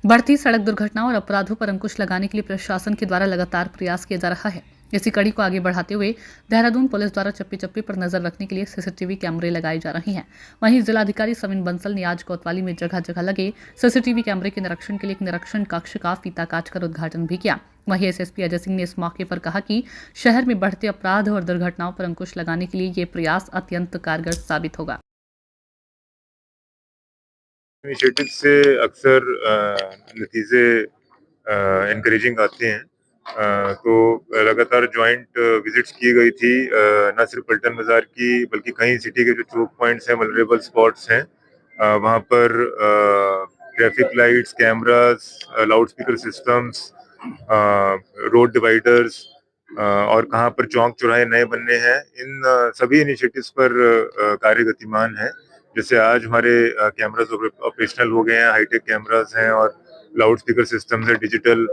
बढ़ती सड़क दुर्घटनाओं और अपराधों पर अंकुश लगाने के लिए प्रशासन के द्वारा लगातार प्रयास किया जा रहा है। इसी कड़ी को आगे बढ़ाते हुए देहरादून पुलिस द्वारा चप्पी चप्पी पर नजर रखने के लिए सीसीटीवी कैमरे लगाए जा रहे हैं। वहीं जिलाधिकारी सविन बंसल ने आज कोतवाली में जगह जगह लगे सीसीटीवी कैमरे के निरीक्षण के लिए एक निरीक्षण कक्ष का फीता काटकर उद्घाटन भी किया। वहीं एसएसपी अजय सिंह ने इस मौके पर कहा कि शहर में बढ़ते अपराध और दुर्घटनाओं पर अंकुश लगाने के लिए ये प्रयास अत्यंत कारगर साबित होगा। इनिशिएटिव से अक्सर नतीजे इनकरेजिंग आते हैं। तो लगातार जॉइंट विजिट्स की गई थी, न सिर्फ पल्टन बाजार की बल्कि कई सिटी के जो चोक पॉइंट्स हैं, वल्नरेबल स्पॉट्स हैं, वहाँ पर traffic lights, cameras, loud speaker systems, road dividers और कहाँ पर चौक चौराहे नए बनने हैं, इन सभी इनिशिएटिव्स पर कार्य गतिमान है। जैसे आज हमारे कैमरास ऑपरेशनल हो गए हैं, हाईटेक कैमरास हैं और लाउड स्पीकर सिस्टम्स हैं, डिजिटल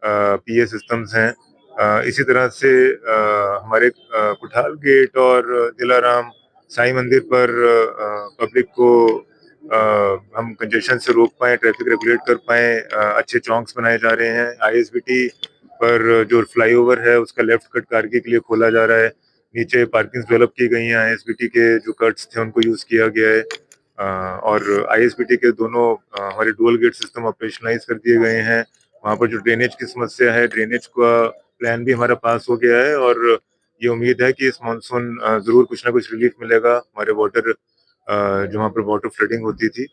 पीए सिस्टम्स हैं। इसी तरह से हमारे कुठाल गेट और दिलाराम साईं मंदिर पर पब्लिक को हम कंजेशन से रोक पाएं, ट्रैफिक रेगुलेट कर पाएं, अच्छे चौंक्स बनाए जा रहे हैं। आईएसबीटी पर जो फ्लाईओवर है उसका लेफ्ट कट कारगी के लिए खोला जा रहा है। नीचे पार्किंग डेवलप की गई हैं, आईएसबीटी के जो कट्स थे उनको यूज किया गया है। और आईएसबीटी के दोनों हमारे डुअल गेट सिस्टम ऑपरेशनलाइज कर दिए गए हैं। वहाँ पर जो ड्रेनेज की समस्या है, ड्रेनेज का प्लान भी हमारा पास हो गया है और ये उम्मीद है कि इस मानसून जरूर कुछ ना कुछ रिलीफ मिलेगा हमारे वाटर, जो वहाँ पर वाटर फ्लडिंग होती थी।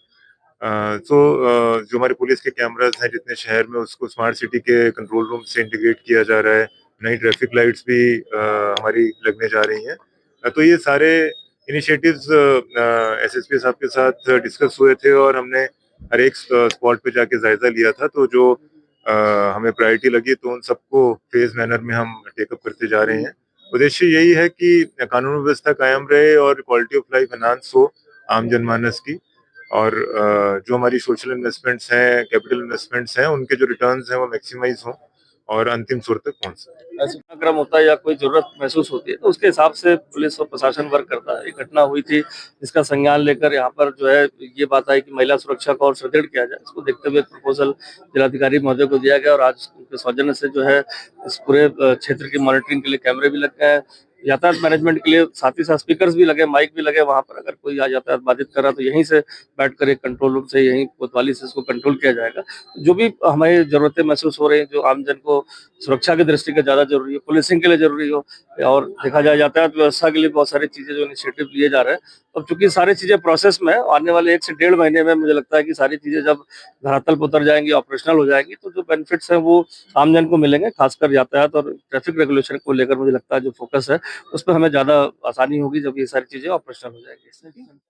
जो हमारे पुलिस के कैमरास हैं जितने शहर में, उसको स्मार्ट सिटी के कंट्रोल रूम से इंटीग्रेट किया जा रहा है। नई ट्रैफिक लाइट्स भी हमारी लगने जा रही हैं। तो ये सारे इनिशिएटिव्स एसएसपी साहब के साथ डिस्कस हुए थे और हमने हर एक स्पॉट पे जाके जायजा लिया था। तो जो हमें प्रायोरिटी लगी तो उन सबको फेज मैनर में हम टेकअप करते जा रहे हैं। उद्देश्य यही है कि कानून व्यवस्था कायम रहे और क्वालिटी ऑफ लाइफ एनहांस हो आम जनमानस की, और जो हमारी सोशल इन्वेस्टमेंट्स हैं, कैपिटल इन्वेस्टमेंट्स हैं, उनके जो रिटर्न्स हैं वो मैक्सिमाइज हों और अंतिम सुर तक पहुंच सकें। ऐसे घटनाक्रम होता है या कोई जरूरत महसूस होती है तो उसके हिसाब से पुलिस और प्रशासन वर्क करता है। एक घटना हुई थी जिसका संज्ञान लेकर यहाँ पर जो है ये बात आई कि महिला सुरक्षा को और सुदृढ़ किया जाए। इसको देखते हुए प्रपोजल जिलाधिकारी महोदय को दिया गया और आज उनके सौजन्य से जो है इस पूरे क्षेत्र की मॉनिटरिंग के लिए कैमरे भी लग गए हैं। यातायात मैनेजमेंट के लिए साथ ही साथ स्पीकर्स भी लगे, माइक भी लगे। वहां पर अगर कोई यातायात बाधित कर रहा तो यहीं से बैठकर एक कंट्रोल रूम से, यहीं कोतवाली से इसको कंट्रोल किया जाएगा। जो भी हमें जरूरतें महसूस हो रही हैं, जो आमजन को सुरक्षा की दृष्टि से ज्यादा जरूरी है, पुलिसिंग के लिए जरूरी हो, और देखा जाए यातायात व्यवस्था के लिए बहुत सारी चीजें जो इनिशिएटिव लिए जा रहे हैं। अब चूंकि सारी चीजें प्रोसेस में है, आने वाले 1 से 1.5 महीने में मुझे लगता है कि सारी चीजें जब धरातल पर उतर जाएंगी, ऑपरेशनल हो जाएंगी, तो जो बेनिफिट्स हैं वो आमजन को मिलेंगे। खासकर यातायात और ट्रैफिक रेगुलेशन को लेकर मुझे लगता है जो फोकस है उस पर हमें ज्यादा आसानी होगी जब ये सारी चीजें ऑपरेशनल हो जाएंगी।